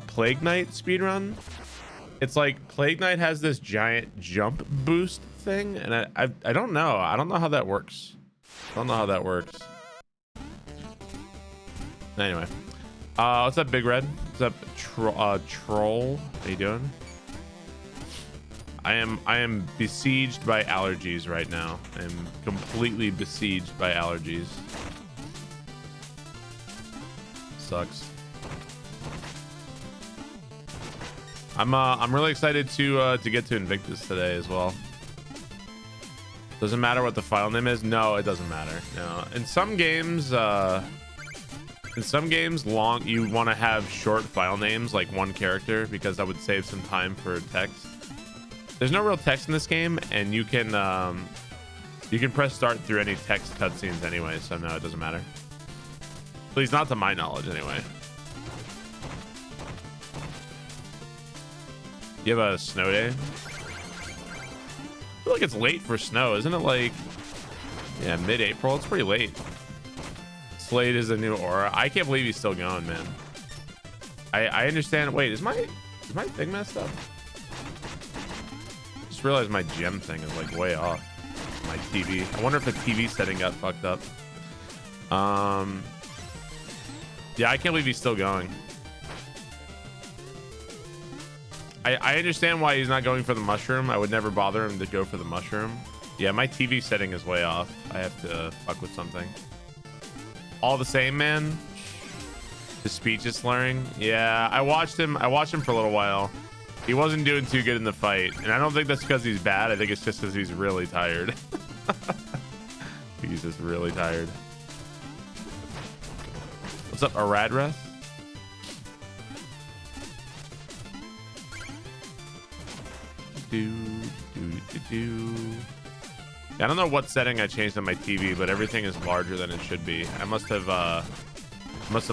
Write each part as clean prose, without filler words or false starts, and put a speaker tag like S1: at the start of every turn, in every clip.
S1: Plague Knight speedrun. It's like Plague Knight has this giant jump boost thing, and I don't know. I don't know how that works. I don't know how that works. Anyway, what's up, Big Red? What's up, Troll? How you doing? I am besieged by allergies right now. I'm completely besieged by allergies. Sucks. I'm really excited to get to Invictus today as well. Doesn't matter what the file name is. No, it doesn't matter. No. In some games, long you want to have short file names, like one character, because that would save some time for text. There's no real text in this game, and you can press start through any text cutscenes anyway, so no, it doesn't matter. At least not to my knowledge, anyway. You have a snow day? I feel like it's late for snow, isn't it? Like, yeah, mid-April. It's pretty late. Slade is a new aura. I can't believe he's still going, man. I understand. Wait, is my thing messed up? Just realized my gem thing is like way off. My TV. I wonder if the TV setting got fucked up. Yeah, I can't believe he's still going. I understand why he's not going for the mushroom. I would never bother him to go for the mushroom. Yeah, my TV setting is way off. I have to fuck with something. All the same, man. His speech is slurring. Yeah, I watched him for a little while. He wasn't doing too good in the fight, and I don't think that's because he's bad. I think it's just because he's really tired. He's just really tired. What's up, Aradreth? Yeah, I don't know what setting I changed on my TV, but everything is larger than it should be. I must have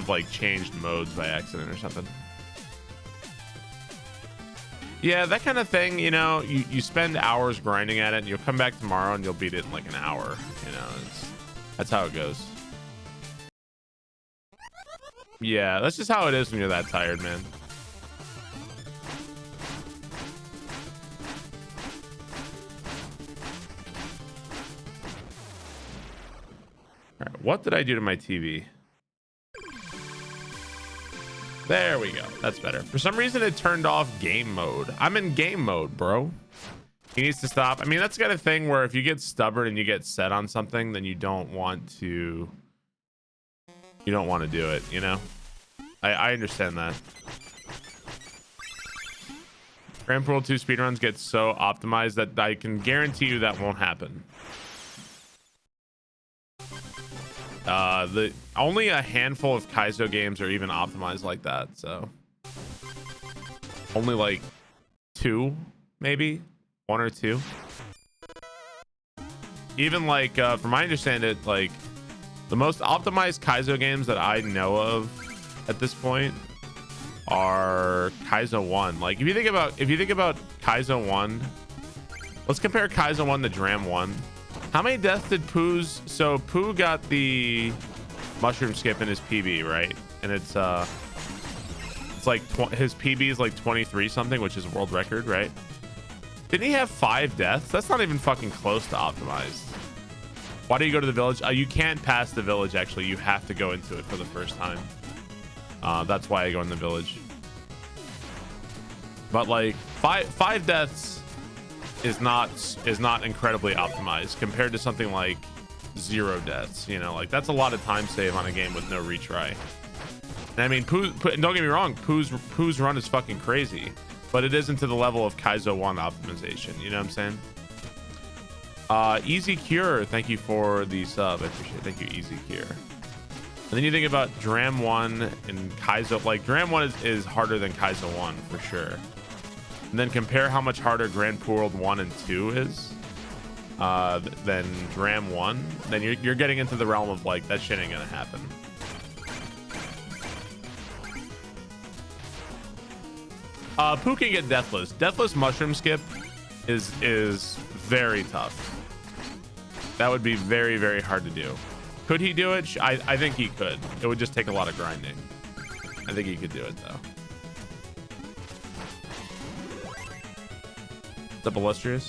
S1: like changed modes by accident or something. Yeah, that kind of thing, you know, you spend hours grinding at it, and you'll come back tomorrow and you'll beat it in like an hour. You know, that's how it goes. Yeah, that's just how it is when you're that tired, man. All right, what did I do to my TV? There we go. That's better. For some reason, it turned off game mode. I'm in game mode, bro. He needs to stop. I mean, that's the kind of thing where if you get stubborn and you get set on something, then you don't want to do it, you know? I understand that. Grand Pool 2 speedruns get so optimized that I can guarantee you that won't happen. Only a handful of Kaizo games are even optimized like that, so only like 2, maybe 1 or 2. Even like from my understanding, like the most optimized Kaizo games that I know of at this point are Kaizo 1. Like if you think about Kaizo 1, let's compare Kaizo 1 to Dram 1. How many deaths did Pooh's? So Pooh got the mushroom skip in his PB, right? And it's like his PB is like 23 something, which is world record, right? Didn't he have 5 deaths? That's not even fucking close to optimized. Why do you go to the village? You can't pass the village, actually. You have to go into it for the first time. That's why I go in the village. But like five deaths is not incredibly optimized compared to something like 0 deaths. You know, like that's a lot of time save on a game with no retry. And I mean, Pooh, don't get me wrong, Pooh's run is fucking crazy, but it isn't to the level of Kaizo 1 optimization. You know what I'm saying? Easy Cure, thank you for the sub. I appreciate it. Thank you, Easy Cure. And then you think about Dram 1 and Kaizo. Like Dram 1 is harder than Kaizo 1 for sure. And then compare how much harder Grand Pool World 1 and 2 is than Dram 1. Then you're getting into the realm of like that shit ain't gonna happen. Pooh can get Deathless. Deathless mushroom skip is very tough. That would be very, very hard to do. Could he do it? I think he could. It would just take a lot of grinding. I think he could do it though. What's up, illustrious?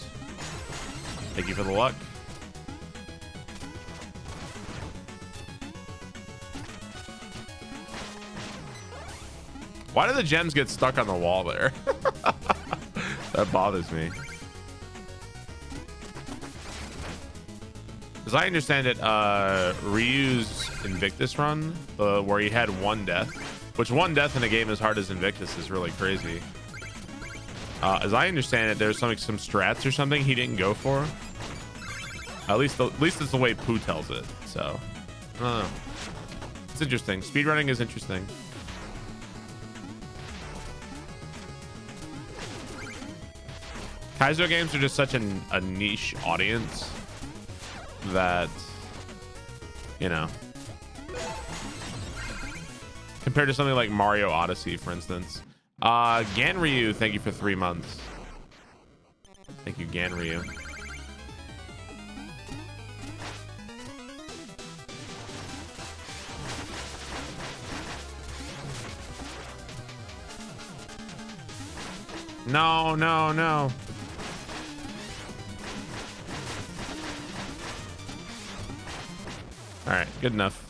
S1: Thank you for the luck. Why do the gems get stuck on the wall there? That bothers me. As I understand it, Ryu's Invictus run, where he had one death, which one death in a game as hard as Invictus is really crazy. As I understand it, there's some strats or something he didn't go for. At least it's the way Pooh tells it. So, I don't know. It's interesting. Speedrunning is interesting. Kaizo games are just such a niche audience that, you know, compared to something like Mario Odyssey, for instance. Ganryu, thank you for 3 months. Thank you, Ganryu. No, no, no. All right, good enough.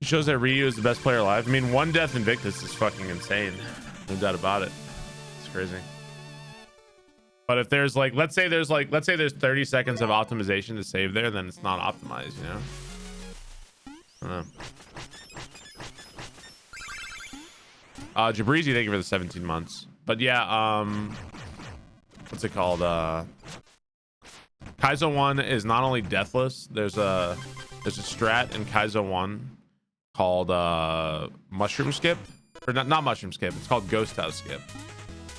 S1: It shows that Ryu is the best player alive. I mean, one death Invictus is fucking insane. No doubt about it. It's crazy. But if there's like, let's say there's 30 seconds of optimization to save there, then it's not optimized, you know? I don't know. Jabrizi, thank you for the 17 months. But yeah, what's it called? Kaizo 1 is not only deathless, there's a strat in Kaizo 1 called mushroom skip, or not mushroom skip, it's called ghost house skip.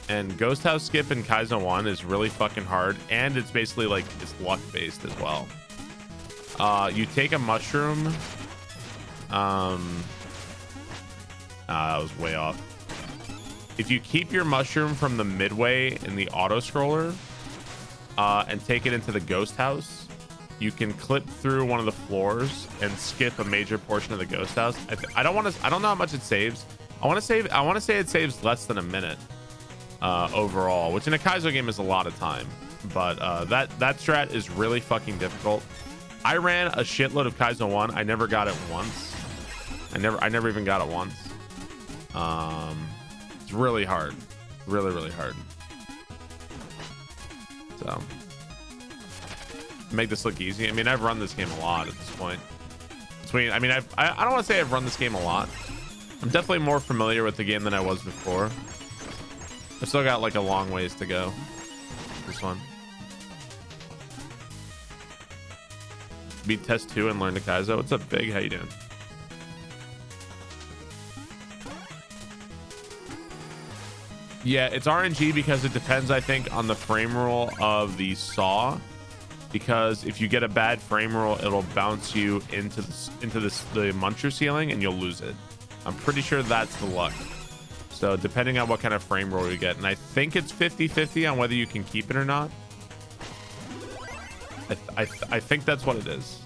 S1: And ghost house skip in Kaizo 1 is really fucking hard, and it's basically like it's luck based as well. You take a mushroom, that was way off. If you keep your mushroom from the midway in the auto scroller and take it into the ghost house, you can clip through one of the floors and skip a major portion of the ghost house. I don't know how much it saves. I want to say it saves less than a minute overall, which in a Kaizo game is a lot of time. But that strat is really fucking difficult. I ran a shitload of Kaizo 1. I never got it once. I never even got it once. It's really hard, really hard. So make this look easy. I mean, I've run this game a lot at this point. I mean, I don't want to say I've run this game a lot. I'm definitely more familiar with the game than I was before. I still got like a long ways to go. This one. Beat test 2 and learn to Kaizo. What's up, Big? How you doing? Yeah, it's RNG because it depends, I think, on the frame rule of the saw. Because if you get a bad frame rule, it'll bounce you into the muncher ceiling and you'll lose it. I'm pretty sure that's the luck. So depending on what kind of frame rule you get, and I think it's 50-50 on whether you can keep it or not. I think that's what it is.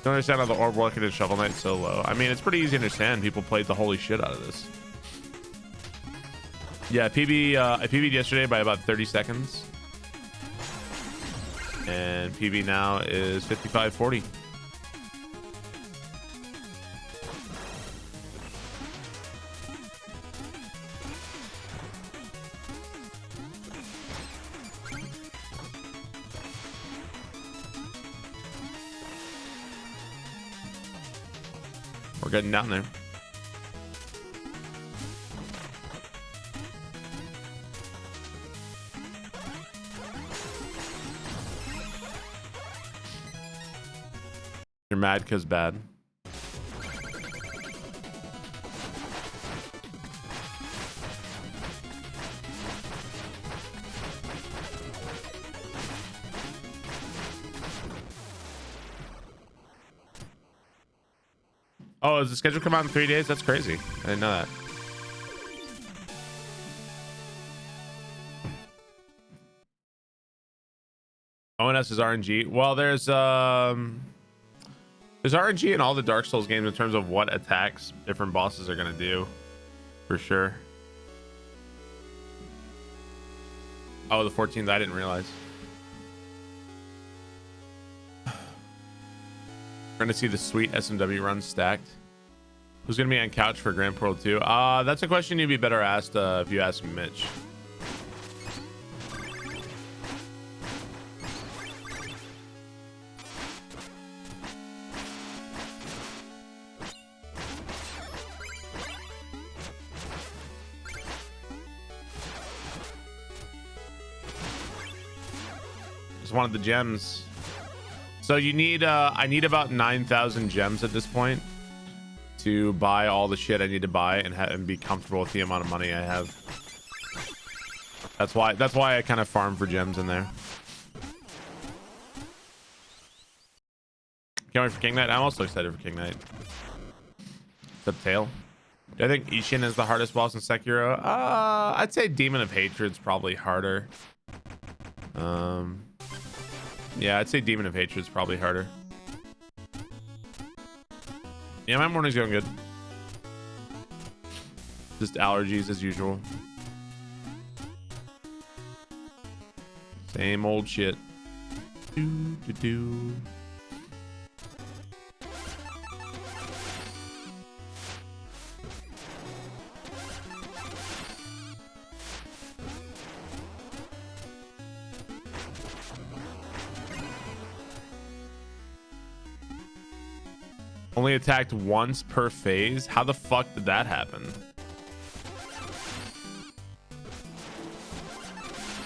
S1: Don't understand how the orb working in Shovel Knight so low. I mean, it's pretty easy to understand. People played the holy shit out of this. Yeah, I PB'd yesterday by about 30 seconds. And PB now is 55-40. We're getting down there. You're mad because bad. Oh, is the schedule come out in 3 days? That's crazy. I didn't know that. ONS is RNG. Well, there's RNG in all the Dark Souls games in terms of what attacks different bosses are gonna do, for sure. Oh, the 14th. I didn't realize. We're going to see the sweet SMW run stacked. Who's going to be on couch for Grand Pro 2? That's a question you'd be better asked if you ask Mitch. Just wanted the gems. So you need I need about 9,000 gems at this point to buy all the shit I need to buy and be comfortable with the amount of money I have. That's why I kind of farm for gems in there. Can't wait for King Knight. I'm also excited for King Knight. Except Tail. Do I think Ishin is the hardest boss in Sekiro? I'd say Demon of Hatred's probably harder. Yeah, I'd say Demon of Hatred's probably harder. Yeah, my morning's going good. Just allergies as usual. Same old shit. Do. Only attacked once per phase. How the fuck did that happen?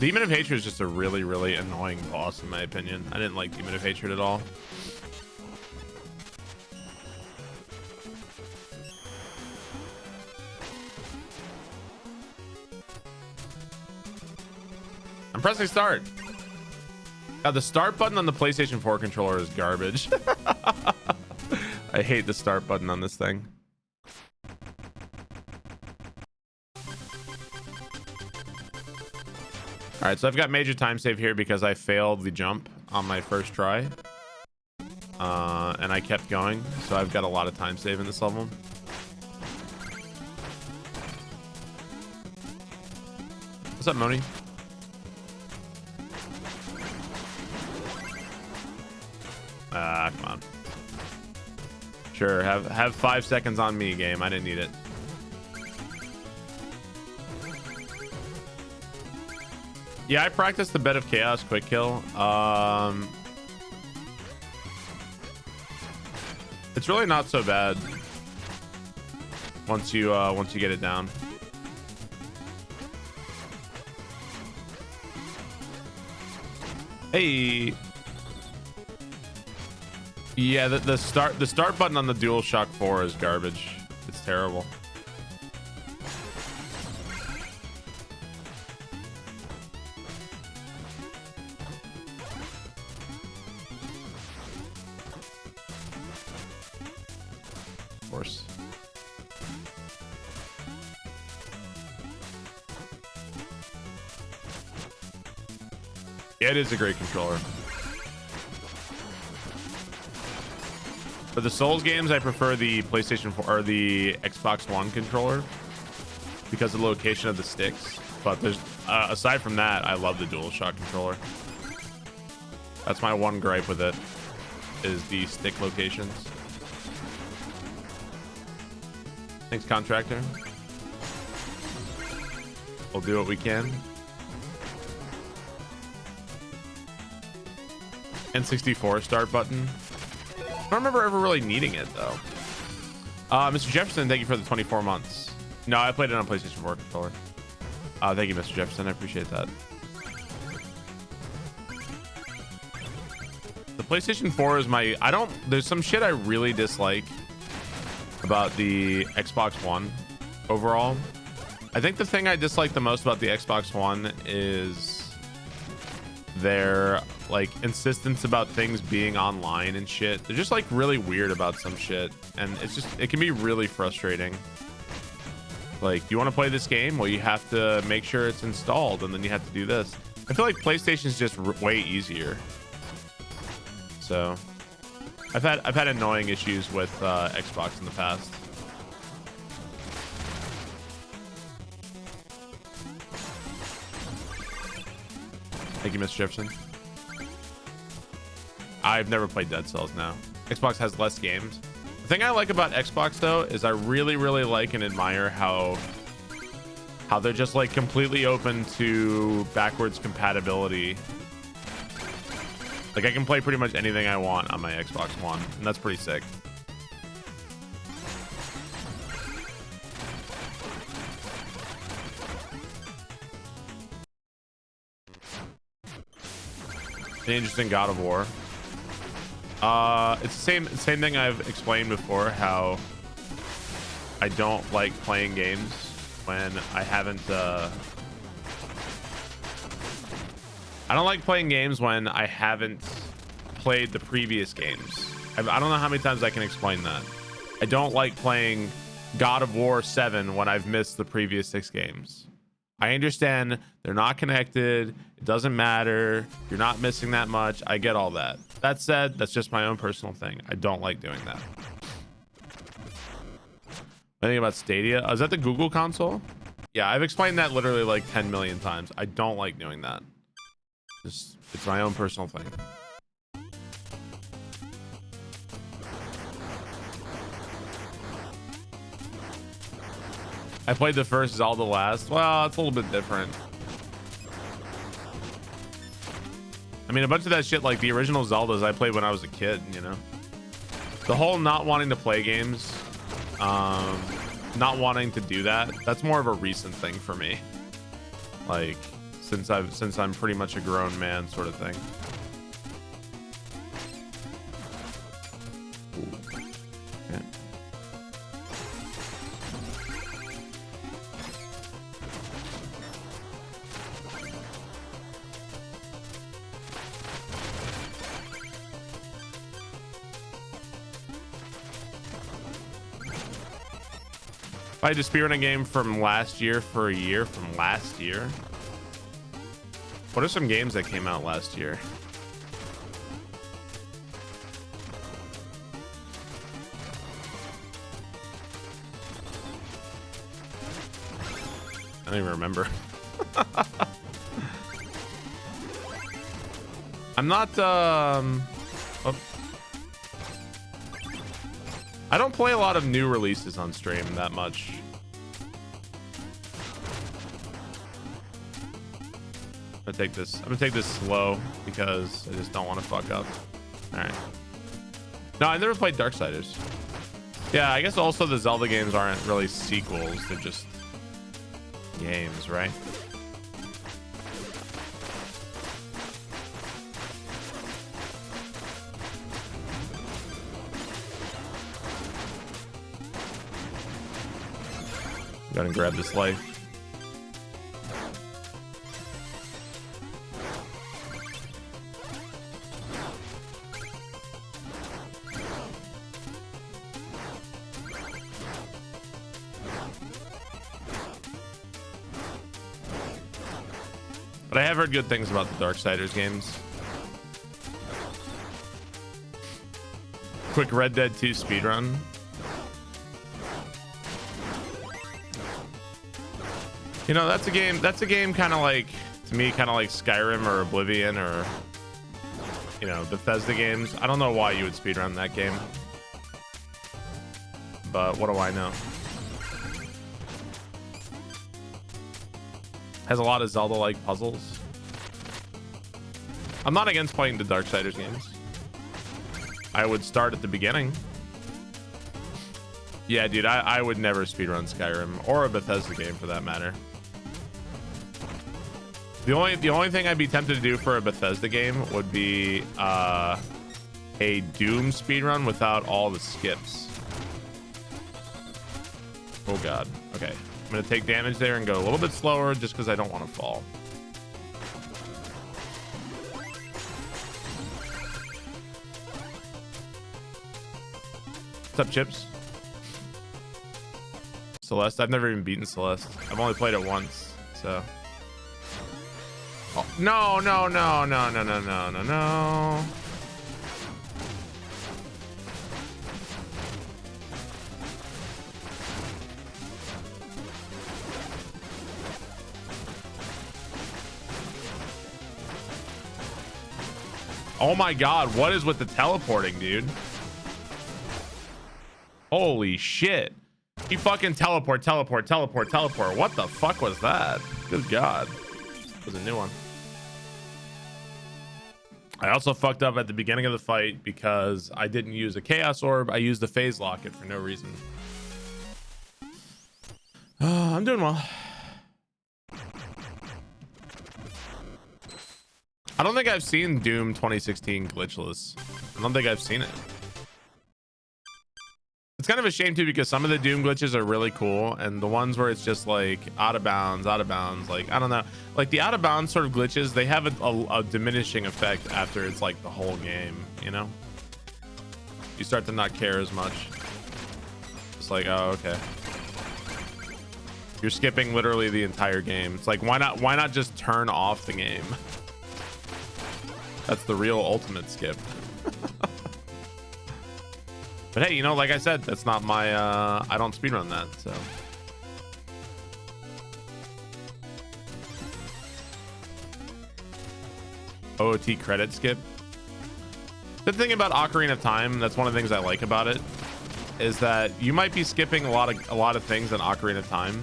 S1: Demon of Hatred is just a really, really annoying boss in my opinion. I didn't like Demon of Hatred at all. I'm pressing start. God, the start button on the PlayStation 4 controller is garbage. I hate the start button on this thing. All right, so I've got major time save here because I failed the jump on my first try. And I kept going, so I've got a lot of time save in this level. What's up, Moni? Come on. Sure, have 5 seconds on me, game. I didn't need it. Yeah, I practiced the Bed of Chaos quick kill. It's really not so bad once you get it down. Hey. Yeah, the start button on the DualShock 4 is garbage. It's terrible. Of course. Yeah, it is a great controller. For the Souls games, I prefer the PlayStation 4 or the Xbox One controller because of the location of the sticks. But there's aside from that, I love the DualShock controller. That's my one gripe with it, is the stick locations. Thanks, Contractor. We'll do what we can. N64 start button. I don't remember ever really needing it though. Mr. Jefferson, thank you for the 24 months. No, I played it on PlayStation 4 controller. Thank you, Mr. Jefferson. I appreciate that. The PlayStation 4 is my... There's some shit I really dislike about the Xbox One overall. I think the thing I dislike the most about the Xbox One is their like insistence about things being online and shit. They're just like really weird about some shit, and it can be really frustrating. Like, you want to play this game? Well, you have to make sure it's installed, and then you have to do this. I feel like PlayStation's just way easier. So I've had annoying issues with Xbox in the past. Thank you, Miss Jefferson. I've never played Dead Cells now. Xbox has less games. The thing I like about Xbox though is I really like and admire how they're just like completely open to backwards compatibility. Like I can play pretty much anything I want on my Xbox One, and that's pretty sick. The interesting God of War. It's the same thing I've explained before, how I don't like playing games when I haven't I don't like playing games when I haven't played the previous games. I don't know how many times I can explain that. I don't like playing God of War 7 when I've missed the previous 6 games. I understand they're not connected. It doesn't matter. You're not missing that much. I get all that. That said, that's just my own personal thing. I don't like doing that. Anything about Stadia? Oh, is that the Google console? Yeah, I've explained that literally like 10 million times. I don't like doing that. It's my own personal thing. I played the first Zelda last. Well, it's a little bit different. I mean, a bunch of that shit, like the original Zeldas I played when I was a kid, you know? The whole not wanting to play games, not wanting to do that, that's more of a recent thing for me. Like, since I'm pretty much a grown man sort of thing. Ooh. Okay. If I had to speedrun a game from last year for a year from last year, what are some games that came out last year? I don't even remember. I'm not oh. I don't play a lot of new releases on stream that much. I'm gonna take this slow because I just don't want to fuck up. All right. No, I never played Darksiders. Yeah, I guess also the Zelda games aren't really sequels. They're just games, right? Gotta grab this life. But I have heard good things about the Darksiders games. Quick Red Dead 2 speedrun. You know, that's a game kind of like, to me, kind of like Skyrim or Oblivion or, you know, Bethesda games. I don't know why you would speedrun that game, but what do I know? Has a lot of Zelda-like puzzles. I'm not against playing the Darksiders games. I would start at the beginning. Yeah, dude, I would never speedrun Skyrim or a Bethesda game for that matter. The only thing I'd be tempted to do for a Bethesda game would be a Doom speedrun without all the skips. Oh god. Okay. I'm gonna take damage there and go a little bit slower just because I don't want to fall. What's up, Chips? Celeste? I've never even beaten Celeste. I've only played it once, so. Oh, no, no, no, no, no, no, no, no, no. Oh my god, what is with the teleporting, dude? Holy shit. He fucking teleport. What the fuck was that? Good god. It was a new one. I also fucked up at the beginning of the fight because I didn't use a chaos orb. I used the phase locket for no reason. I'm doing well. I don't think I've seen Doom 2016 glitchless. I don't think I've seen it. It's kind of a shame too, because some of the Doom glitches are really cool, and the ones where it's just like out of bounds, like I don't know, like the out of bounds sort of glitches, they have a diminishing effect after it's like the whole game, you know? You start to not care as much. It's like, oh, okay. You're skipping literally the entire game. It's like, why not just turn off the game? That's the real ultimate skip. But hey, you know, like I said, that's not my I don't speedrun that, so. OOT credit skip. The thing about Ocarina of Time, that's one of the things I like about it, is that you might be skipping a lot of things in Ocarina of Time.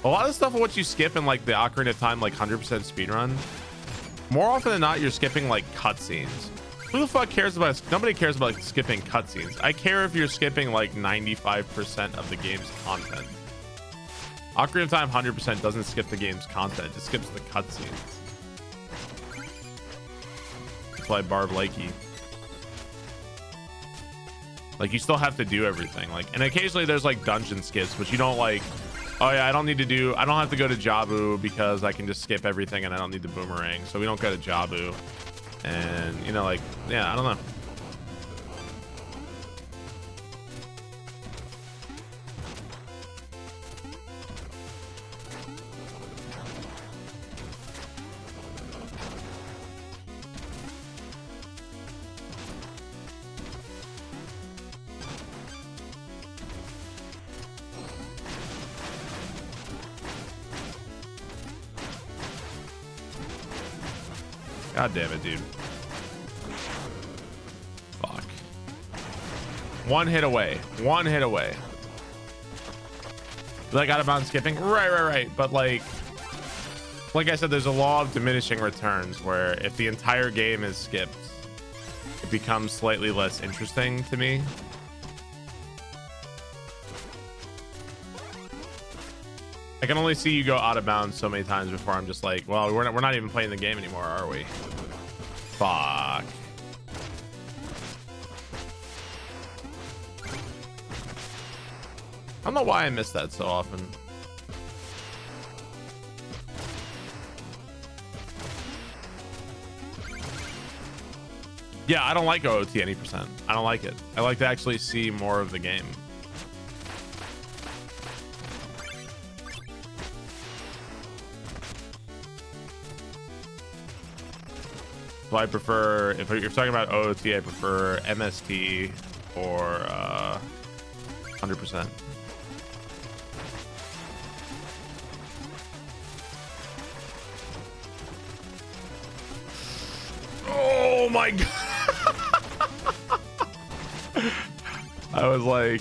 S1: A lot of stuff of what you skip in like the Ocarina of Time, like 100% speedrun, more often than not, you're skipping like cutscenes. Who the fuck cares about, nobody cares about like, skipping cutscenes. I care if you're skipping like 95% of the game's content. Ocarina of Time 100% doesn't skip the game's content, it skips the cutscenes. That's why Barb likey. Like you still have to do everything. Like, and occasionally there's like dungeon skips, but you don't like, oh yeah, I don't have to go to Jabu because I can just skip everything and I don't need the boomerang. So we don't go to Jabu. And you know, like, yeah, I don't know. God damn it, dude. Fuck. One hit away. Like out of bounds skipping? Right. But like I said, there's a law of diminishing returns where if the entire game is skipped, it becomes slightly less interesting to me. I can only see you go out of bounds so many times before I'm just like, well, we're not even playing the game anymore, are we? Fuck. I don't know why I miss that so often. Yeah, I don't like OOT any percent. I don't like it. I like to actually see more of the game. So I prefer, if you're talking about OOT, I prefer MST or 100%. Oh my god. I was like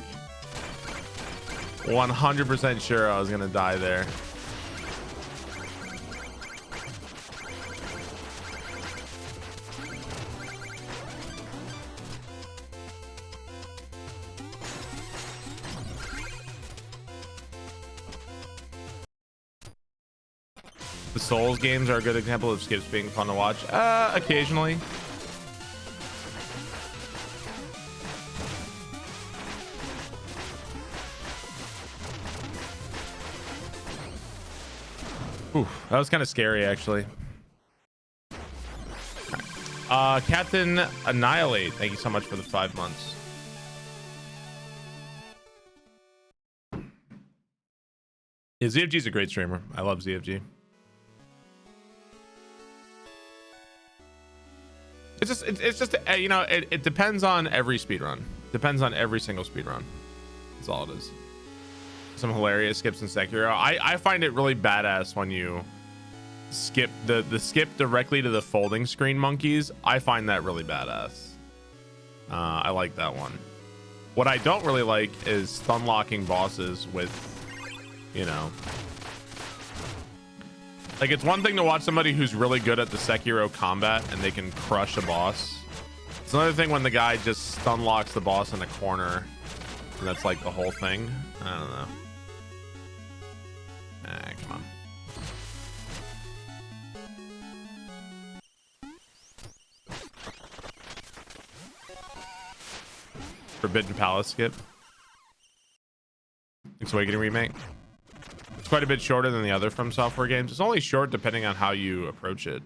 S1: 100% sure I was gonna die there. The Souls games are a good example of skips being fun to watch. Occasionally. Ooh, that was kind of scary, actually. Captain Annihilate, thank you so much for the 5 months. Yeah, ZFG's a great streamer. I love ZFG. It's just you know, it depends on every speedrun. Depends on every single speedrun. That's all it is. Some hilarious skips in Sekiro. I find it really badass when you skip the skip directly to the folding screen monkeys. I find that really badass. I like that one. What I don't really like is stun locking bosses with, you know, like, it's one thing to watch somebody who's really good at the Sekiro combat and they can crush a boss. It's another thing when the guy just stun locks the boss in a corner and that's like the whole thing. I don't know. Come on. Forbidden Palace skip. Link's Awakening remake. It's quite a bit shorter than the other From Software games. It's only short depending on how you approach it.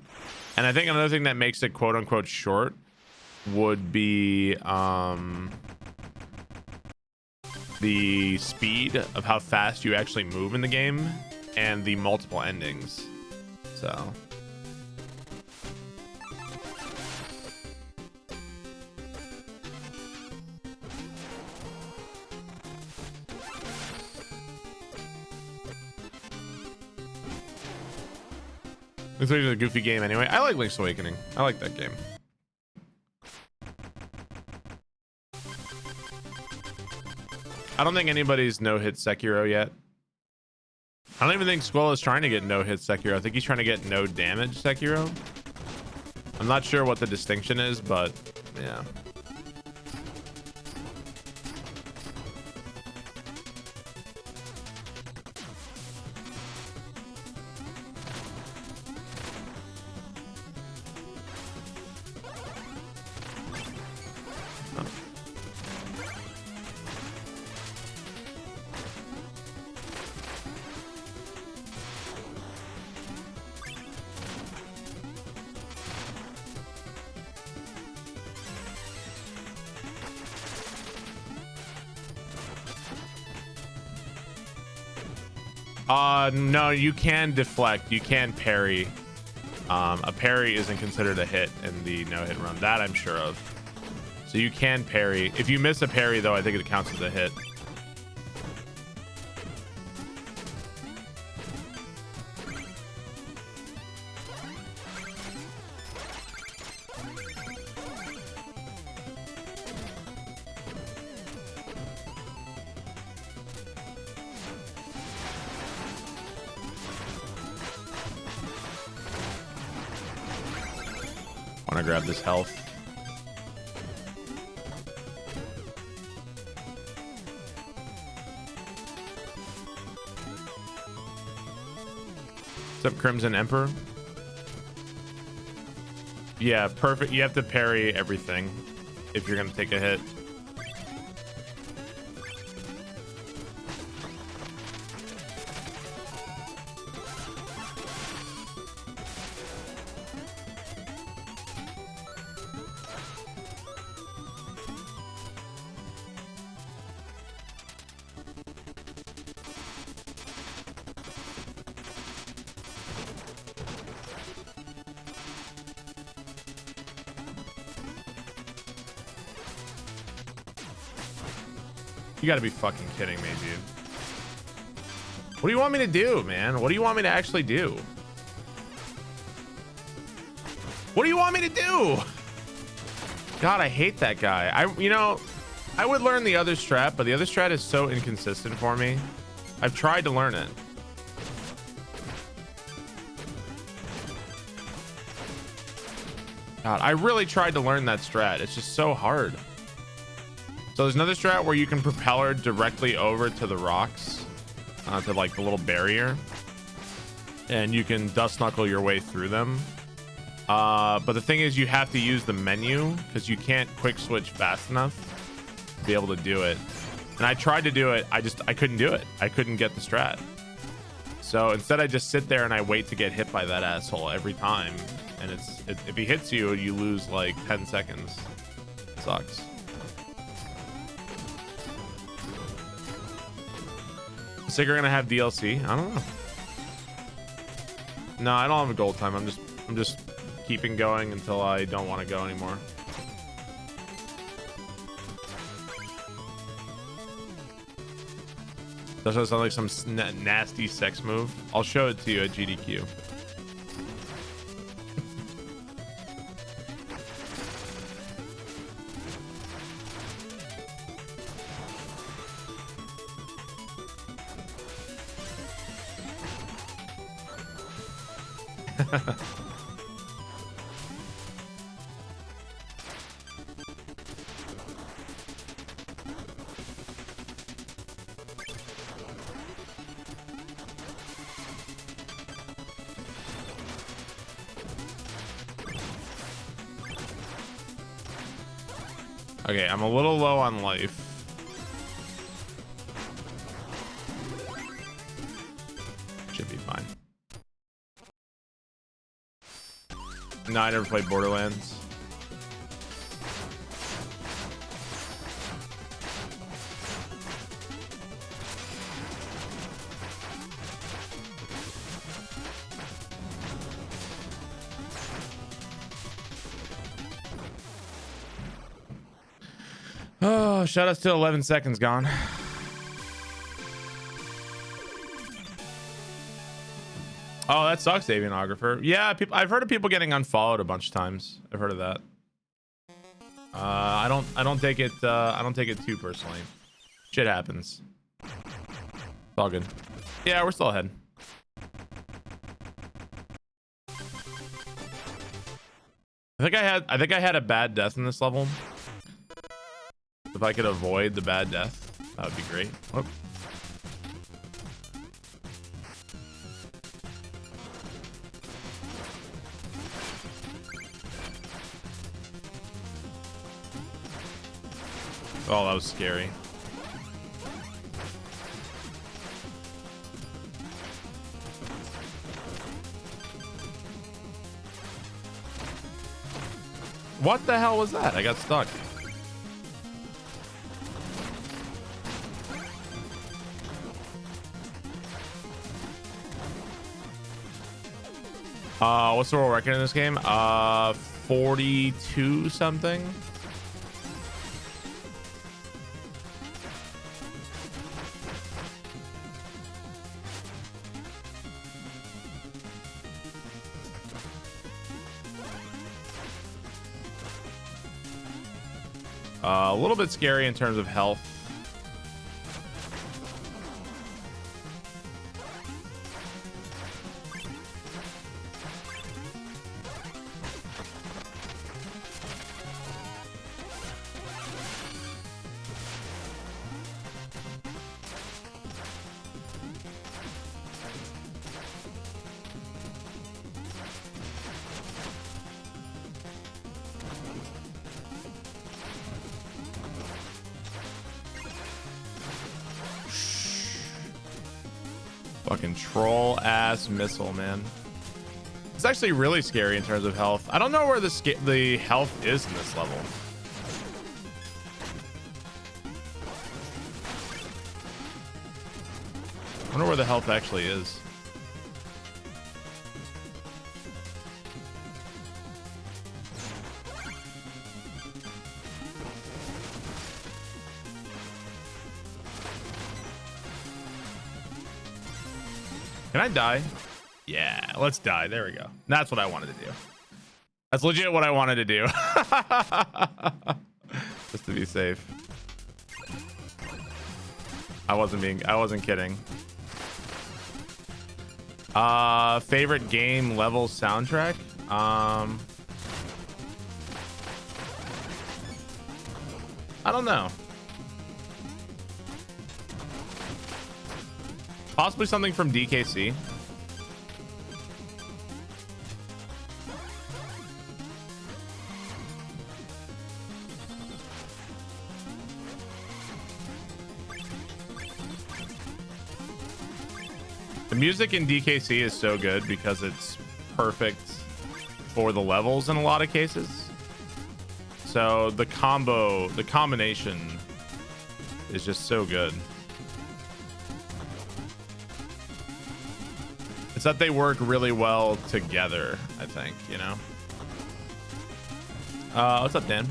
S1: And I think another thing that makes it quote unquote short would be the speed of how fast you actually move in the game and the multiple endings. So Link's Awakening is a goofy game anyway. I like Link's Awakening. I like that game. I don't think anybody's no-hit Sekiro yet. I don't even think Squall is trying to get no-hit Sekiro. I think he's trying to get no damage Sekiro. I'm not sure what the distinction is, but yeah. No, you can deflect. You can parry. A parry isn't considered a hit in the no-hit run. That I'm sure of. So you can parry. If you miss a parry, though, I think it counts as a hit. Want to grab this health. What's up, Crimson Emperor? Yeah, perfect. You have to parry everything if you're going to take a hit. You gotta be fucking kidding me, dude. What do you want me to do, man? What do you want me to actually do? What do you want me to do? God, I hate that guy. I would learn the other strat, but the other strat is so inconsistent for me. I've tried to learn it. God, I really tried to learn that strat. It's just so hard. So there's another strat where you can propel her directly over to the rocks, to like the little barrier, and you can dust knuckle your way through them. But the thing is, you have to use the menu because you can't quick switch fast enough to be able to do it. And I tried to do it. I couldn't do it. I couldn't get the strat. So instead I just sit there and I wait to get hit by that asshole every time. And if he hits you, you lose like 10 seconds. It sucks. Is Sigurd gonna have DLC? I don't know. No, I don't have a gold time. I'm just keeping going until I don't want to go anymore. Does that sound like some nasty sex move? I'll show it to you at GDQ. Okay, I'm a little low on life. Should be fine. No, I never played Borderlands. Oh, shut us to 11 seconds gone. Oh, that sucks, Avianographer. Yeah, people. I've heard of people getting unfollowed a bunch of times. I've heard of that. I don't take it. I don't take it too personally. Shit happens. It's all good. Yeah, we're still ahead. I think I had a bad death in this level. If I could avoid the bad death, that would be great. Whoop. Oh, that was scary. What the hell was that? I got stuck. What's the world record in this game? 42 something. A little bit scary in terms of health. Fucking troll ass missile, man. It's actually really scary in terms of health. I don't know where the health is in this level. I wonder where the health actually is. Can I die? Yeah, let's die. There we go. That's what I wanted to do. That's legit what I wanted to do. Just to be safe. I wasn't kidding. Favorite game level soundtrack? I don't know. Possibly something from DKC. The music in DKC is so good because it's perfect for the levels in a lot of cases. So the combination is just so good. It's that they work really well together, I think, you know? What's up, Dan?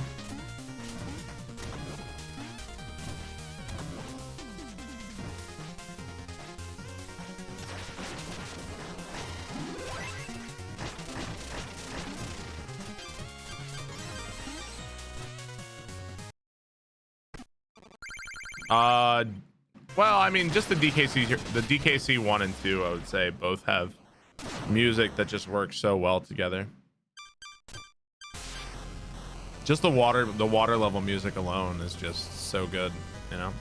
S1: Well, I mean, just the DKC 1 and 2, I would say both have music that just works so well together. Just the water level music alone is just so good, you know.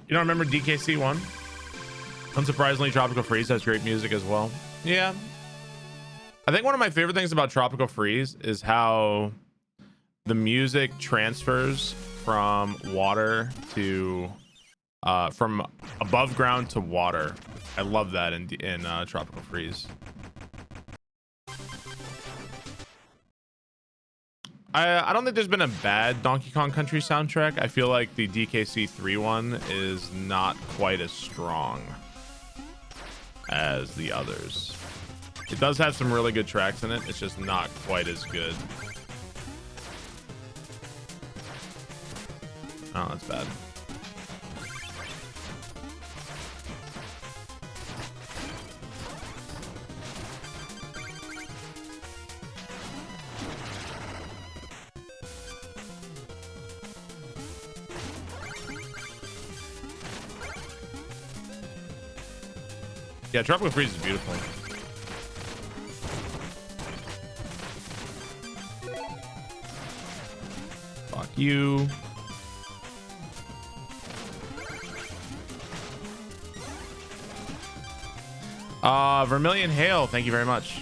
S1: You don't remember DKC 1? Unsurprisingly, Tropical Freeze has great music as well. Yeah. I think one of my favorite things about Tropical Freeze is how the music transfers from water to from above ground to water. I love that in Tropical Freeze. I don't think there's been a bad Donkey Kong Country soundtrack. I feel like the DKC 3 one is not quite as strong as the others. It does have some really good tracks in it. It's just not quite as good. Oh, that's bad. Yeah, Tropical Freeze is beautiful. Fuck you. Vermilion Hail, thank you very much.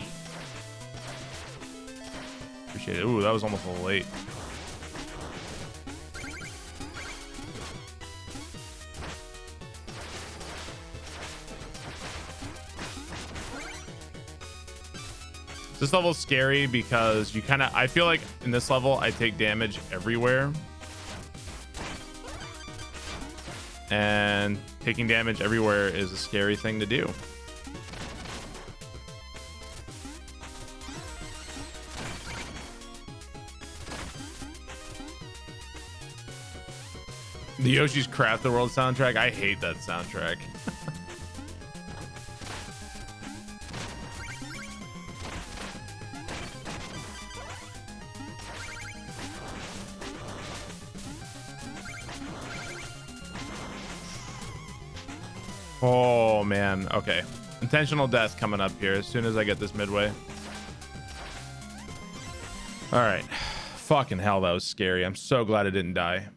S1: Appreciate it. Ooh, that was almost a little late. This level is scary because you kind of, I feel like in this level, I take damage everywhere. And taking damage everywhere is a scary thing to do. The Yoshi's Craft the World soundtrack. I hate that soundtrack. Oh man, okay. Intentional death coming up here as soon as I get this midway. All right. Fucking hell, that was scary. I'm so glad I didn't die.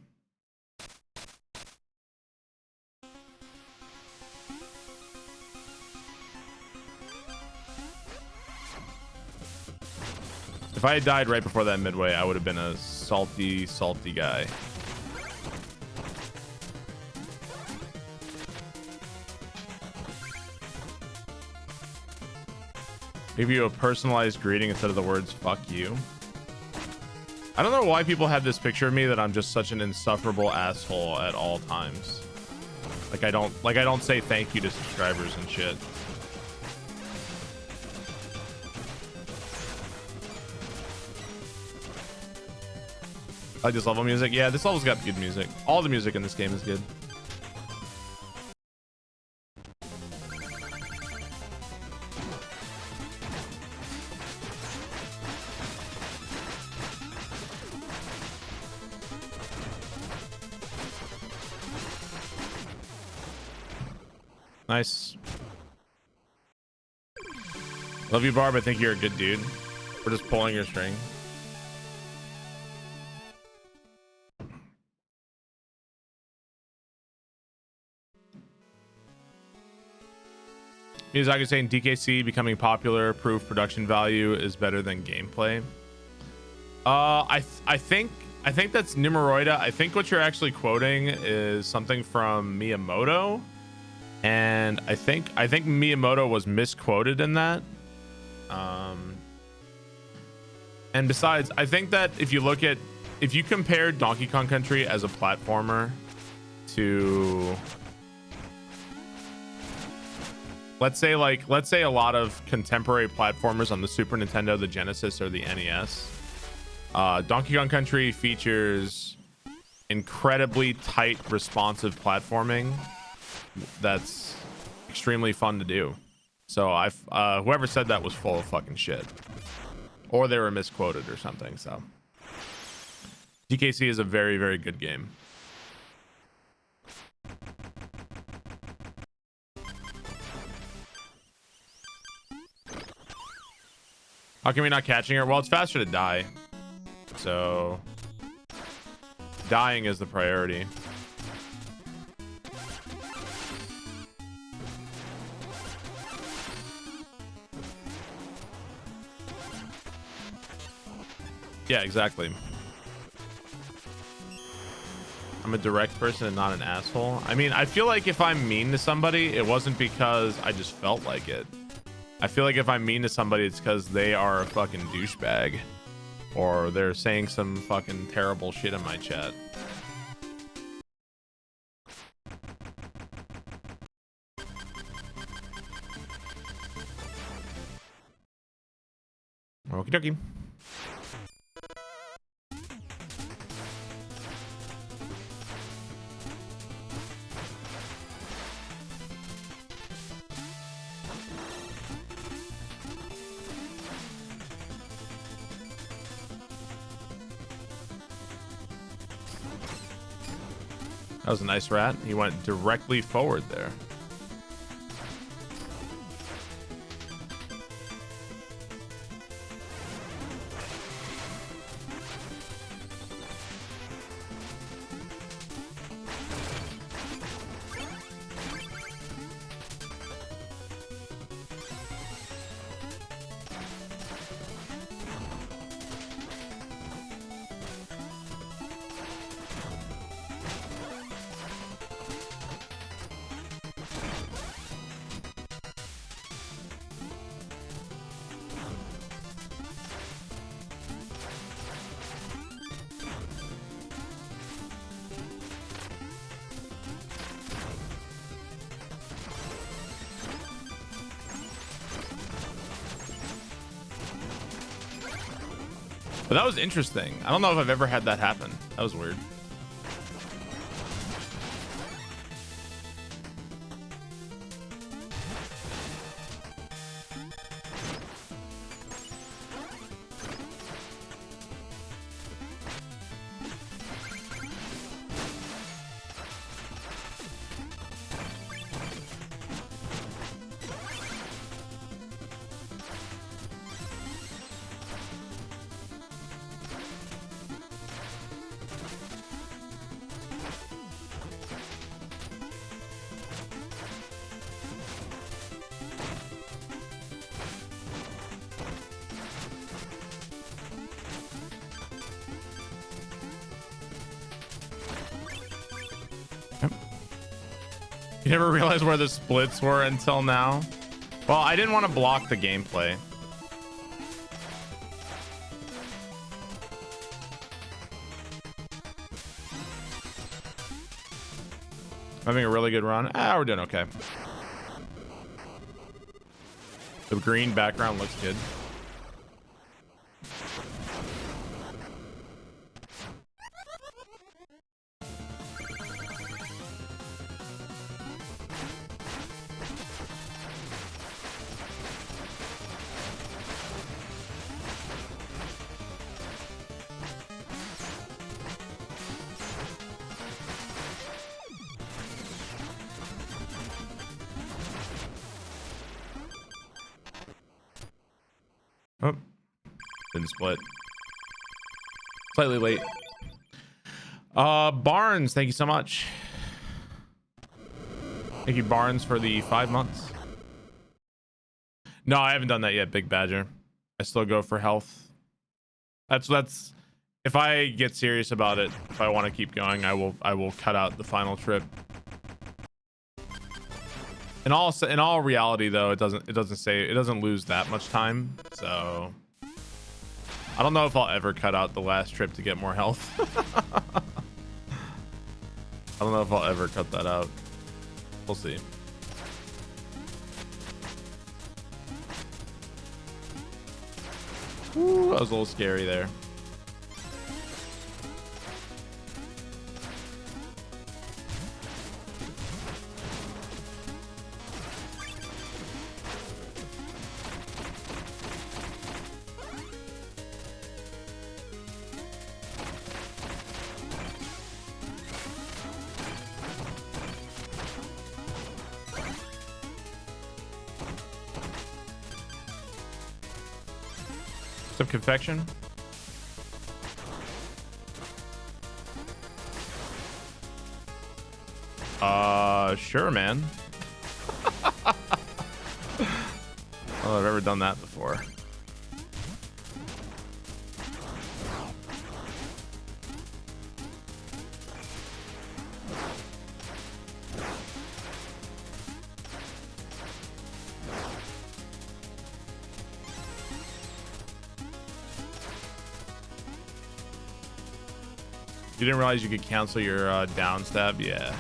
S1: If I had died right before that midway, I would have been a salty, salty guy. Give you a personalized greeting instead of the words "fuck you." I don't know why people have this picture of me that I'm just such an insufferable asshole at all times. Like I don't say thank you to subscribers and shit. I like this level music. Yeah, this level's got good music. All the music in this game is good. Nice. Love you, Barb. I think you're a good dude. We're just pulling your string. Miyazaki saying DKC becoming popular, proof production value is better than gameplay. I think that's Numeroida. I think what you're actually quoting is something from Miyamoto. And I think Miyamoto was misquoted in that. And besides, I think that if you compare Donkey Kong Country as a platformer to let's say a lot of contemporary platformers on the Super Nintendo, the Genesis, or the NES. Donkey Kong Country features incredibly tight, responsive platforming that's extremely fun to do. So whoever said that was full of fucking shit, or they were misquoted or something. So DKC is a very, very good game. How can we not catching her? Well, it's faster to die, so dying is the priority. Yeah, exactly. I'm a direct person and not an asshole. I mean, I feel like if I'm mean to somebody, it wasn't because I just felt like it. I feel like if I'm mean to somebody, it's because they are a fucking douchebag, or they're saying some fucking terrible shit in my chat. Okie dokie. That was a nice rat. He went directly forward there. But that was interesting. I don't know if I've ever had that happen. That was weird. You never realized where the splits were until now? Well, I didn't want to block the gameplay. Having a really good run. We're doing okay. The green background looks good. Oh, didn't split. Slightly late. Barnes, thank you so much. Thank you, Barnes, for the 5 months. No, I haven't done that yet, Big Badger. I still go for health. That's if I get serious about it, if I want to keep going, I will cut out the final trip. In all reality, though, it doesn't lose that much time. So I don't know if I'll ever cut out the last trip to get more health. I don't know if I'll ever cut that out. We'll see. Ooh, that was a little scary there. Some confection. Sure, man. Oh, I've ever done that before. You didn't realize you could cancel your down stab? Yeah.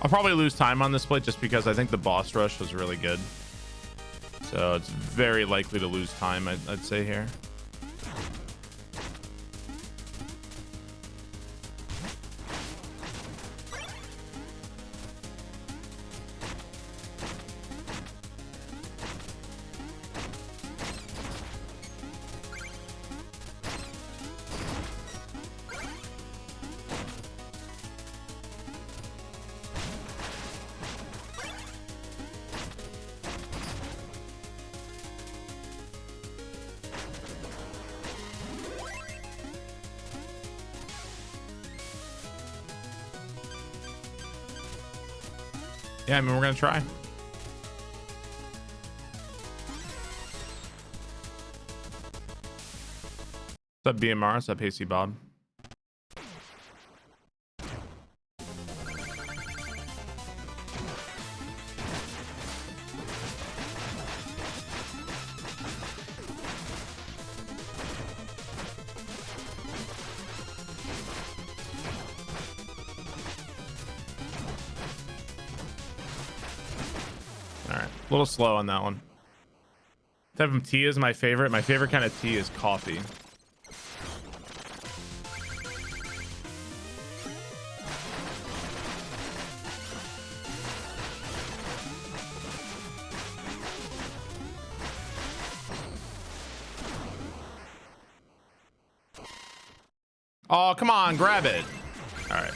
S1: I'll probably lose time on this split just because I think the boss rush was really good. So it's very likely to lose time, I'd say here. Yeah, I mean, we're gonna try. What's up, BMR? What's up, Hasty Bob? A little slow on that one. Type of tea is my favorite. My favorite kind of tea is coffee. Oh, come on, grab it. All right.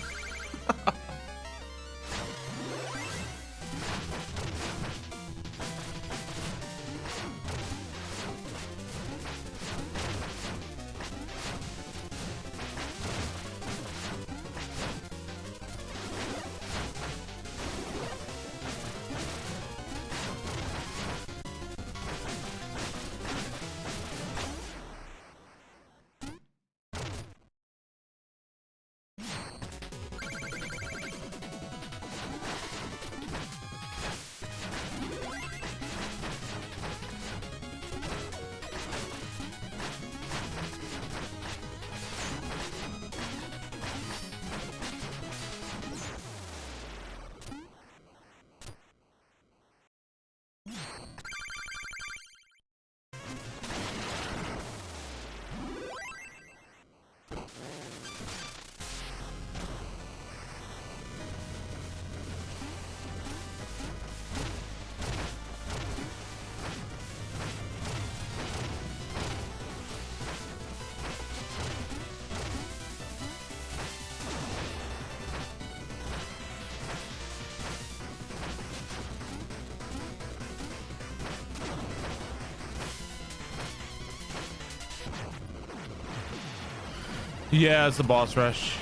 S1: Yeah, it's the boss rush.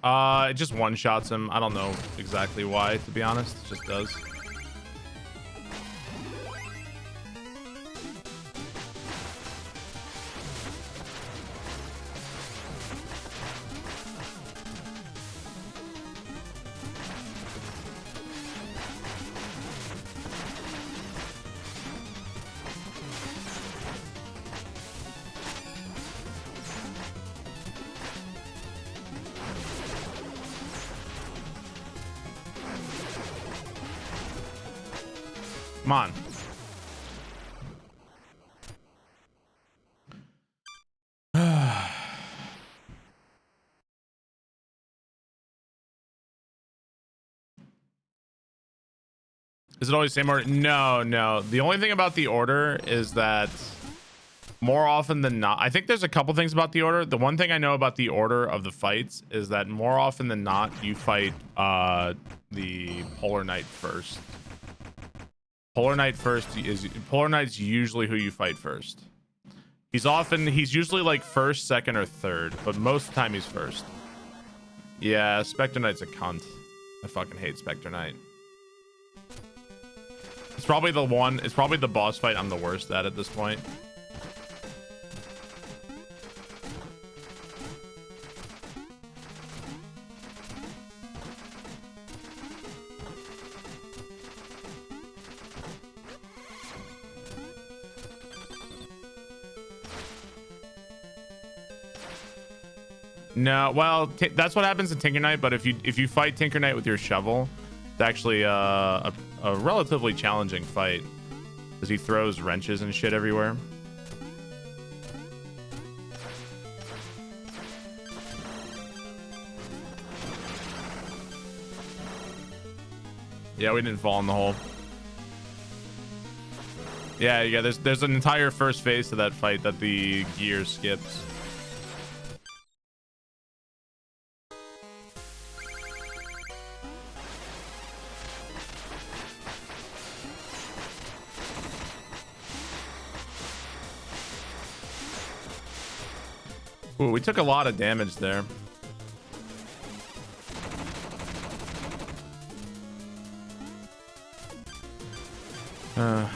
S1: It just one-shots him. I don't know exactly why, to be honest. It just does. Come on. Is it always the same order? No, no. The only thing about the order is that more often than not, I think there's a couple things about the order. The one thing I know about the order of the fights is that more often than not, you fight the Polar Knight first. Polar Knight's usually who you fight first. He's usually like first, second, or third, but most of the time he's first. Yeah, Spectre Knight's a cunt. I fucking hate Spectre Knight. It's probably the boss fight I'm the worst at this point. No, well, that's what happens in Tinker Knight, but if you fight Tinker Knight with your shovel, it's actually a relatively challenging fight because he throws wrenches and shit everywhere. Yeah, we didn't fall in the hole. Yeah, there's an entire first phase to that fight that the gear skips. Ooh, we took a lot of damage there. All right.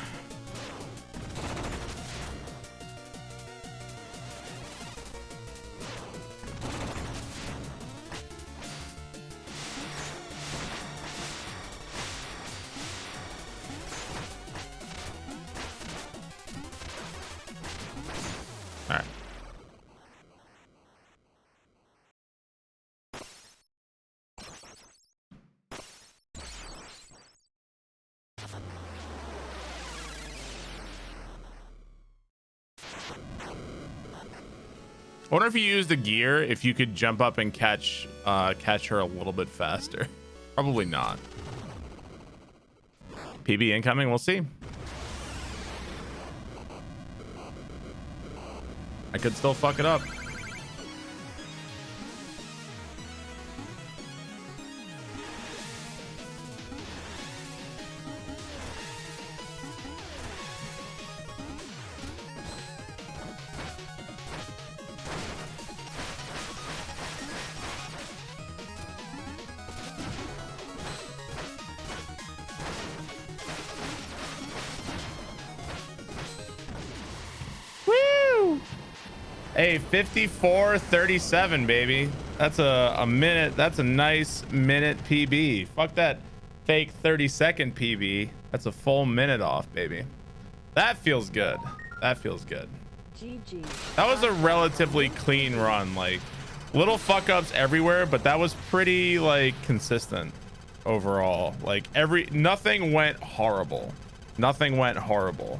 S1: I wonder if you use the gear, if you could jump up and catch her a little bit faster. Probably not. PB incoming, we'll see. I could still fuck it up. Hey, 54:37, baby. That's a minute. That's a nice minute PB. Fuck that fake 30-second PB. That's a full minute off, baby. That feels good. That feels good. GG. That was a relatively clean run. Like, little fuck ups everywhere, but that was pretty like consistent overall. Like nothing went horrible. Nothing went horrible.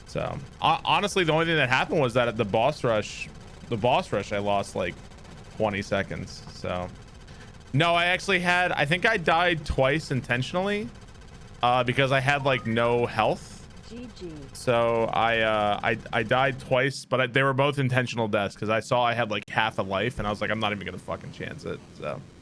S1: So honestly, the only thing that happened was that at the boss rush, I lost like 20 seconds. So no, I think I died twice intentionally because I had like no health. GG. So I died twice, but they were both intentional deaths because I saw I had like half a life and I was like, I'm not even gonna fucking chance it. So